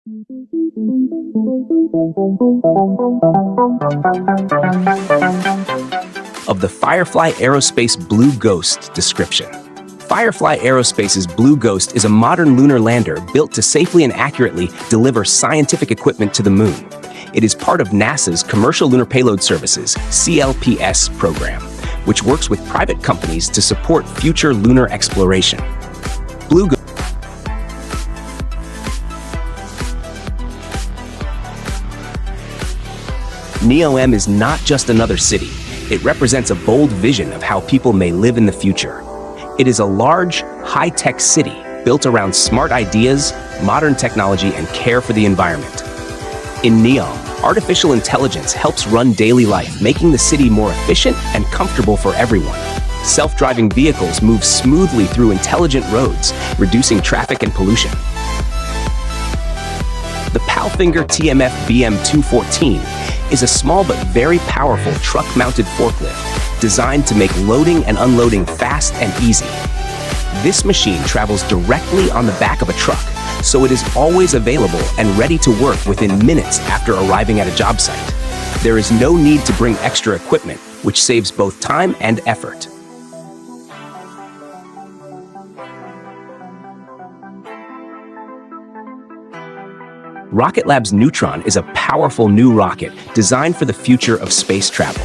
Of the Firefly Aerospace Blue Ghost description. Firefly Aerospace's Blue Ghost is a modern lunar lander built to safely and accurately deliver scientific equipment to the moon. It is part of NASA's Commercial Lunar Payload Services (CLPS) program, which works with private companies to support future lunar exploration. Blue Ghost NEOM is not just another city. It represents a bold vision of how people may live in the future. It is a large, high-tech city built around smart ideas, modern technology, and care for the environment. In NEOM, artificial intelligence helps run daily life, making the city more efficient and comfortable for everyone. Self-driving vehicles move smoothly through intelligent roads, reducing traffic and pollution. The Palfinger TMF BM214 is a small but very powerful truck-mounted forklift designed to make loading and unloading fast and easy. This machine travels directly on the back of a truck, so it is always available and ready to work within minutes after arriving at a job site. There is no need to bring extra equipment, which saves both time and effort. Rocket Lab's Neutron is a powerful new rocket designed for the future of space travel.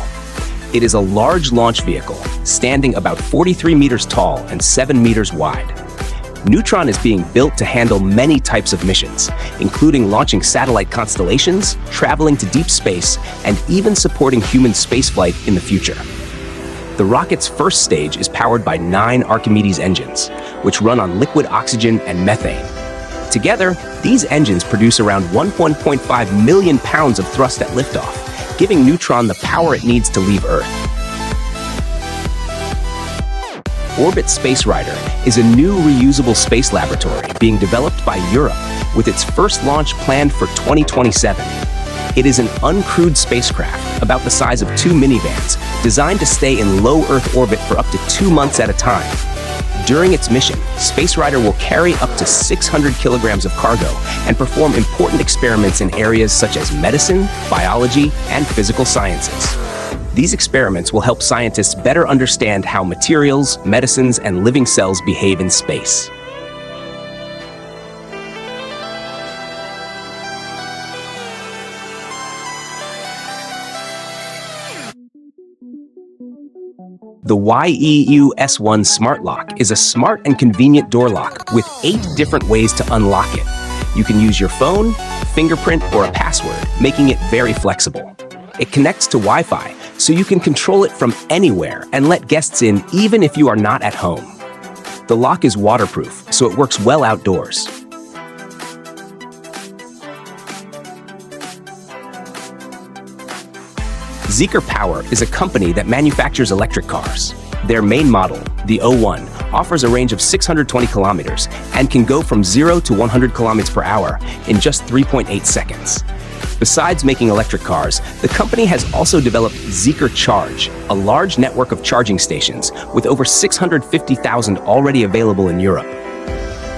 It is a large launch vehicle, standing about 43 meters tall and 7 meters wide. Neutron is being built to handle many types of missions, including launching satellite constellations, traveling to deep space, and even supporting human spaceflight in the future. The rocket's first stage is powered by 9 Archimedes engines, which run on liquid oxygen and methane. Together, these engines produce around 1.5 million pounds of thrust at liftoff, giving Neutron the power it needs to leave Earth. Orbit Space Rider is a new reusable space laboratory being developed by Europe, with its first launch planned for 2027. It is an uncrewed spacecraft, about the size of 2 minivans, designed to stay in low Earth orbit for up to 2 months at a time. During its mission, Space Rider will carry up to 600 kilograms of cargo and perform important experiments in areas such as medicine, biology, and physical sciences. These experiments will help scientists better understand how materials, medicines, and living cells behave in space. The YEU S1 Smart Lock is a smart and convenient door lock with 8 different ways to unlock it. You can use your phone, fingerprint, or a password, making it very flexible. It connects to Wi-Fi, so you can control it from anywhere and let guests in even if you are not at home. The lock is waterproof, so it works well outdoors. Zeekr Power is a company that manufactures electric cars. Their main model, the O1, offers a range of 620 kilometers and can go from 0 to 100 kilometers per hour in just 3.8 seconds. Besides making electric cars, the company has also developed Zeekr Charge, a large network of charging stations with over 650,000 already available in Europe.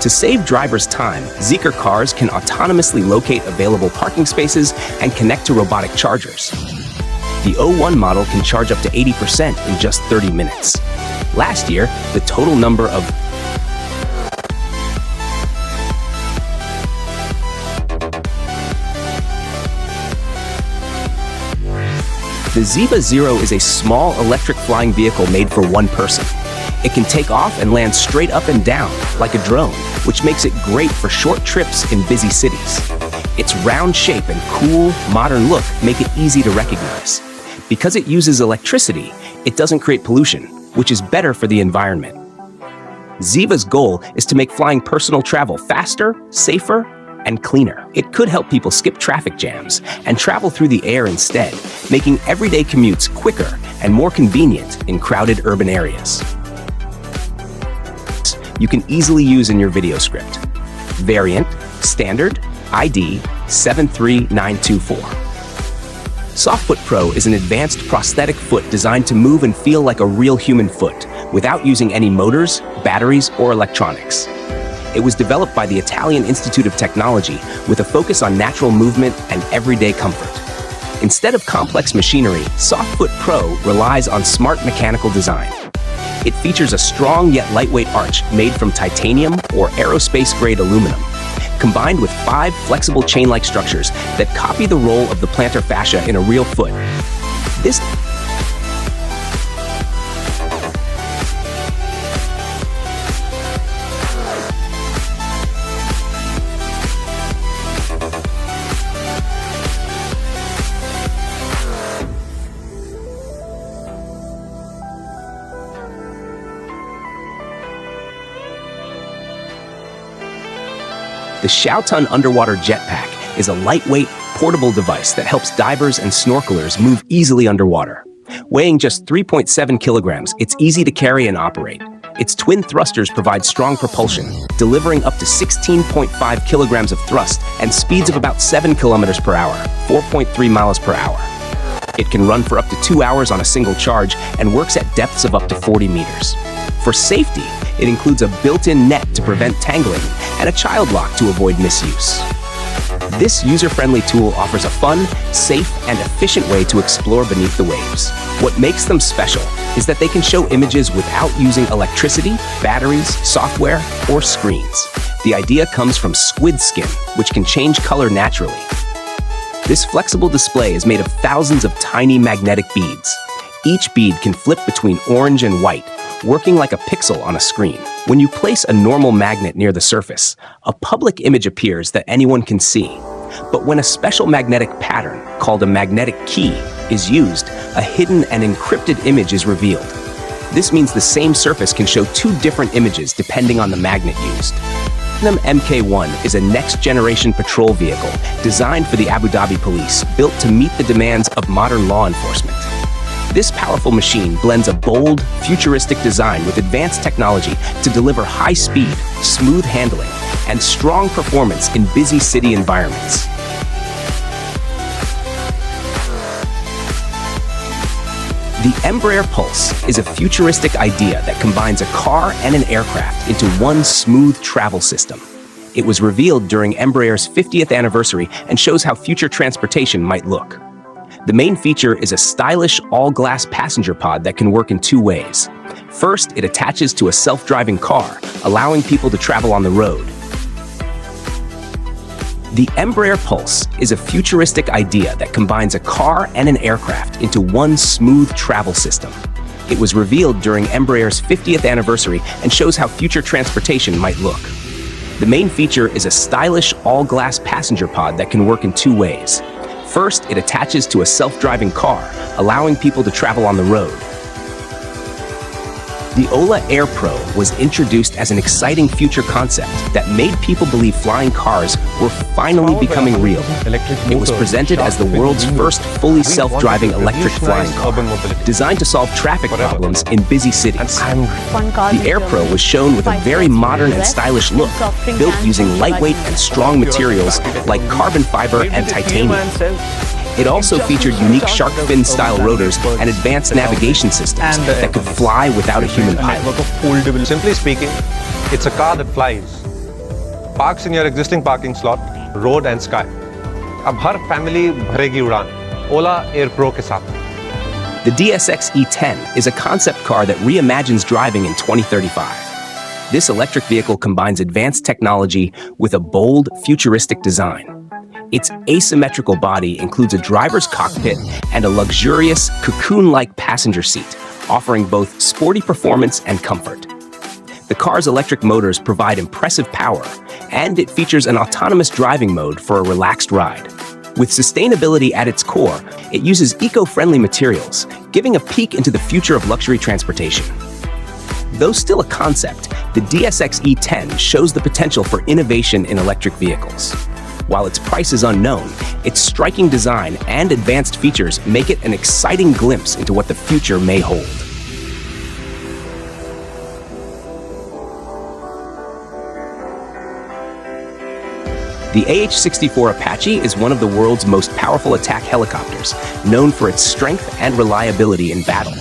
To save drivers time, Zeekr cars can autonomously locate available parking spaces and connect to robotic chargers. The O1 model can charge up to 80% in just 30 minutes. Last year, the total number of The Ziva Zero is a small electric flying vehicle made for one person. It can take off and land straight up and down, like a drone, which makes it great for short trips in busy cities. Its round shape and cool, modern look make it easy to recognize. Because it uses electricity, it doesn't create pollution, which is better for the environment. Ziva's goal is to make flying personal travel faster, safer, and cleaner. It could help people skip traffic jams and travel through the air instead, making everyday commutes quicker and more convenient in crowded urban areas. You can easily use in your video script. Variant, Standard, ID 73924. Softfoot Pro is an advanced prosthetic foot designed to move and feel like a real human foot without using any motors, batteries, or electronics. It was developed by the Italian Institute of Technology with a focus on natural movement and everyday comfort. Instead of complex machinery, Softfoot Pro relies on smart mechanical design. It features a strong yet lightweight arch made from titanium or aerospace-grade aluminum, combined with 5 flexible chain-like structures that copy the role of the plantar fascia in a real foot. This The Xiaotun Underwater Jetpack is a lightweight, portable device that helps divers and snorkelers move easily underwater. Weighing just 3.7 kilograms, it's easy to carry and operate. Its twin thrusters provide strong propulsion, delivering up to 16.5 kilograms of thrust and speeds of about 7 kilometers per hour, 4.3 miles per hour. It can run for up to 2 hours on a single charge and works at depths of up to 40 meters. For safety, it includes a built-in net to prevent tangling and a child lock to avoid misuse. This user-friendly tool offers a fun, safe, and efficient way to explore beneath the waves. What makes them special is that they can show images without using electricity, batteries, software, or screens. The idea comes from squid skin, which can change color naturally. This flexible display is made of thousands of tiny magnetic beads. Each bead can flip between orange and white, working like a pixel on a screen. When you place a normal magnet near the surface, a public image appears that anyone can see. But when a special magnetic pattern, called a magnetic key, is used, a hidden and encrypted image is revealed. This means the same surface can show 2 different images depending on the magnet used. Platinum Mk1 is a next-generation patrol vehicle designed for the Abu Dhabi police, built to meet the demands of modern law enforcement. This powerful machine blends a bold, futuristic design with advanced technology to deliver high speed, smooth handling, and strong performance in busy city environments. The Embraer Pulse is a futuristic idea that combines a car and an aircraft into one smooth travel system. It was revealed during Embraer's 50th anniversary and shows how future transportation might look. The main feature is a stylish all-glass passenger pod that can work in 2 ways. First, it attaches to a self-driving car, allowing people to travel on the road. The Embraer Pulse is a futuristic idea that combines a car and an aircraft into one smooth travel system. It was revealed during Embraer's 50th anniversary and shows how future transportation might look. The main feature is a stylish all-glass passenger pod that can work in 2 ways. First, it attaches to a self-driving car, allowing people to travel on the road. The Ola Air Pro was introduced as an exciting future concept that made people believe flying cars were finally becoming real. It was presented as the world's first fully self-driving electric flying car, designed to solve traffic problems in busy cities. The Air Pro was shown with a very modern and stylish look, built using lightweight and strong materials like carbon fiber and titanium. It also featured unique shark fin-style rotors and advanced navigation systems that could fly without a human pilot. Simply speaking, it's a car that flies, parks in your existing parking slot, road and sky. अब हर family भरेगी उड़ान, Ola Air Pro के साथ. The DSX E10 is a concept car that reimagines driving in 2035. This electric vehicle combines advanced technology with a bold, futuristic design. Its asymmetrical body includes a driver's cockpit and a luxurious, cocoon-like passenger seat, offering both sporty performance and comfort. The car's electric motors provide impressive power, and it features an autonomous driving mode for a relaxed ride. With sustainability at its core, it uses eco-friendly materials, giving a peek into the future of luxury transportation. Though still a concept, the DSX E10 shows the potential for innovation in electric vehicles. While its price is unknown, its striking design and advanced features make it an exciting glimpse into what the future may hold. The AH-64 Apache is one of the world's most powerful attack helicopters, known for its strength and reliability in battle.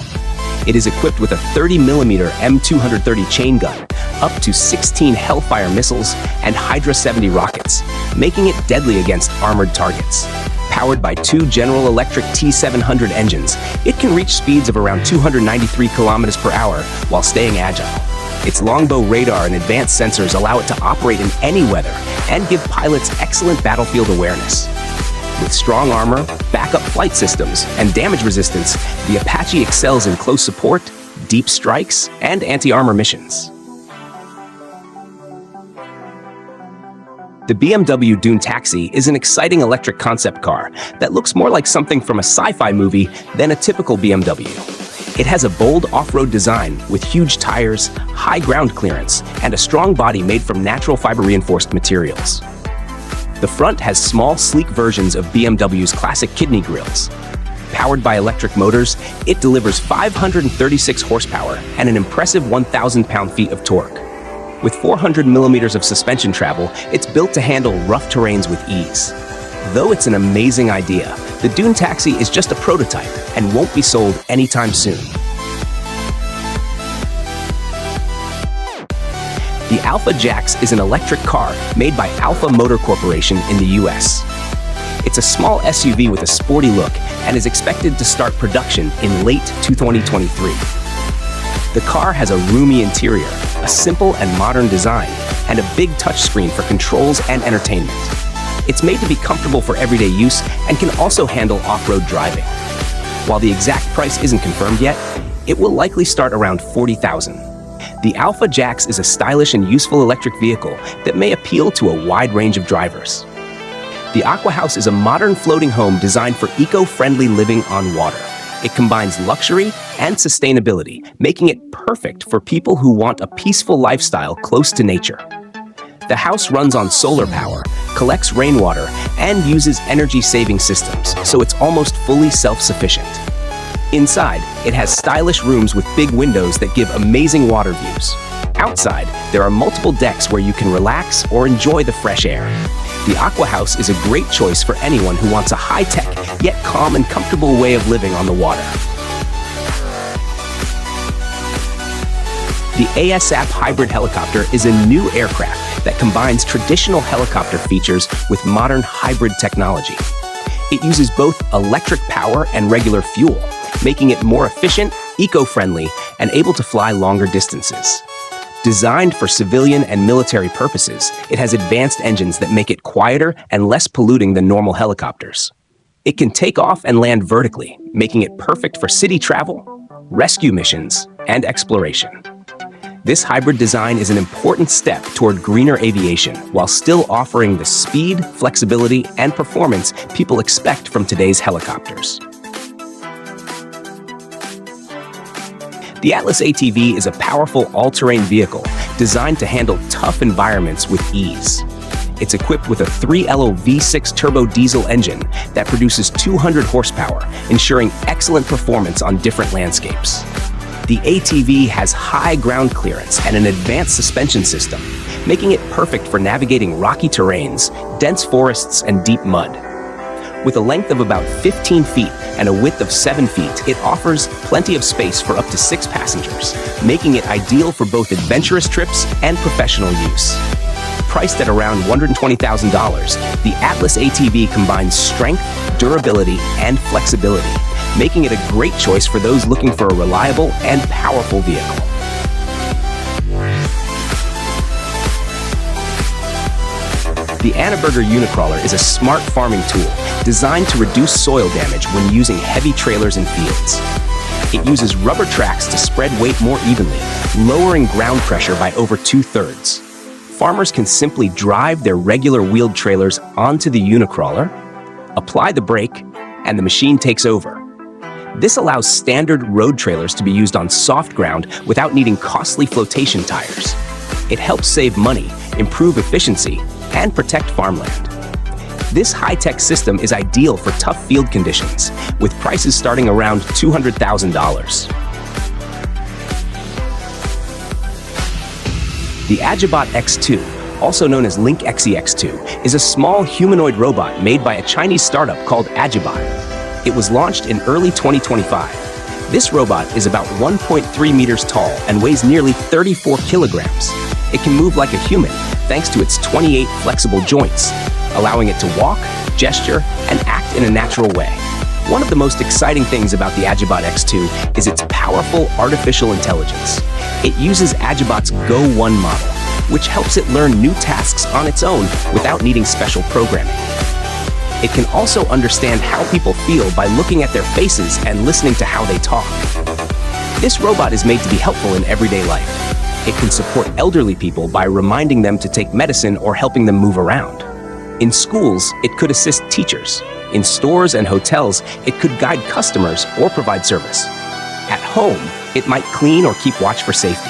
It is equipped with a 30mm M230 chain gun, up to 16 Hellfire missiles and Hydra 70 rockets, making it deadly against armored targets. Powered by two General Electric T700 engines, it can reach speeds of around 293 kilometers per hour while staying agile. Its longbow radar and advanced sensors allow it to operate in any weather and give pilots excellent battlefield awareness. With strong armor, backup flight systems, and damage resistance, the Apache excels in close support, deep strikes, and anti-armor missions. The BMW Dune Taxi is an exciting electric concept car that looks more like something from a sci-fi movie than a typical BMW. It has a bold off-road design with huge tires, high ground clearance, and a strong body made from natural fiber-reinforced materials. The front has small, sleek versions of BMW's classic kidney grills. Powered by electric motors, it delivers 536 horsepower and an impressive 1,000 pound-feet of torque. With 400 millimeters of suspension travel, it's built to handle rough terrains with ease. Though it's an amazing idea, the Dune Taxi is just a prototype and won't be sold anytime soon. The Alpha Jax is an electric car made by Alpha Motor Corporation in the US. It's a small SUV with a sporty look and is expected to start production in late 2023. The car has a roomy interior, a simple and modern design, and a big touchscreen for controls and entertainment. It's made to be comfortable for everyday use and can also handle off-road driving. While the exact price isn't confirmed yet, it will likely start around $40,000. The Alpha Jax is a stylish and useful electric vehicle that may appeal to a wide range of drivers. The Aqua House is a modern floating home designed for eco-friendly living on water. It combines luxury and sustainability, making it perfect for people who want a peaceful lifestyle close to nature. The house runs on solar power, collects rainwater, and uses energy-saving systems, so it's almost fully self-sufficient. Inside, it has stylish rooms with big windows that give amazing water views. Outside, there are multiple decks where you can relax or enjoy the fresh air. The Aqua House is a great choice for anyone who wants a high-tech, yet calm and comfortable way of living on the water. The ASAP hybrid helicopter is a new aircraft that combines traditional helicopter features with modern hybrid technology. It uses both electric power and regular fuel, making it more efficient, eco-friendly, and able to fly longer distances. Designed for civilian and military purposes, it has advanced engines that make it quieter and less polluting than normal helicopters. It can take off and land vertically, making it perfect for city travel, rescue missions, and exploration. This hybrid design is an important step toward greener aviation while still offering the speed, flexibility, and performance people expect from today's helicopters. The Atlas ATV is a powerful all-terrain vehicle designed to handle tough environments with ease. It's equipped with a 3LO V6 turbo diesel engine that produces 200 horsepower, ensuring excellent performance on different landscapes. The ATV has high ground clearance and an advanced suspension system, making it perfect for navigating rocky terrains, dense forests, and deep mud. With a length of about 15 feet and a width of 7 feet, it offers plenty of space for up to 6 passengers, making it ideal for both adventurous trips and professional use. Priced at around $120,000, the Atlas ATV combines strength, durability, and flexibility, making it a great choice for those looking for a reliable and powerful vehicle. The Annaberger Unicrawler is a smart farming tool designed to reduce soil damage when using heavy trailers in fields. It uses rubber tracks to spread weight more evenly, lowering ground pressure by over 2/3. Farmers can simply drive their regular wheeled trailers onto the Unicrawler, apply the brake, and the machine takes over. This allows standard road trailers to be used on soft ground without needing costly flotation tires. It helps save money, improve efficiency, and protect farmland. This high-tech system is ideal for tough field conditions, with prices starting around $200,000. The Agibot X2, also known as Link XEX2, is a small humanoid robot made by a Chinese startup called Agibot. It was launched in early 2025. This robot is about 1.3 meters tall and weighs nearly 34 kilograms. It can move like a human thanks to its 28 flexible joints, allowing it to walk, gesture, and act in a natural way. One of the most exciting things about the Agibot X2 is its powerful artificial intelligence. It uses Agibot's Go 1 model, which helps it learn new tasks on its own without needing special programming. It can also understand how people feel by looking at their faces and listening to how they talk. This robot is made to be helpful in everyday life. It can support elderly people by reminding them to take medicine or helping them move around. In schools, it could assist teachers. In stores and hotels, it could guide customers or provide service. At home, it might clean or keep watch for safety.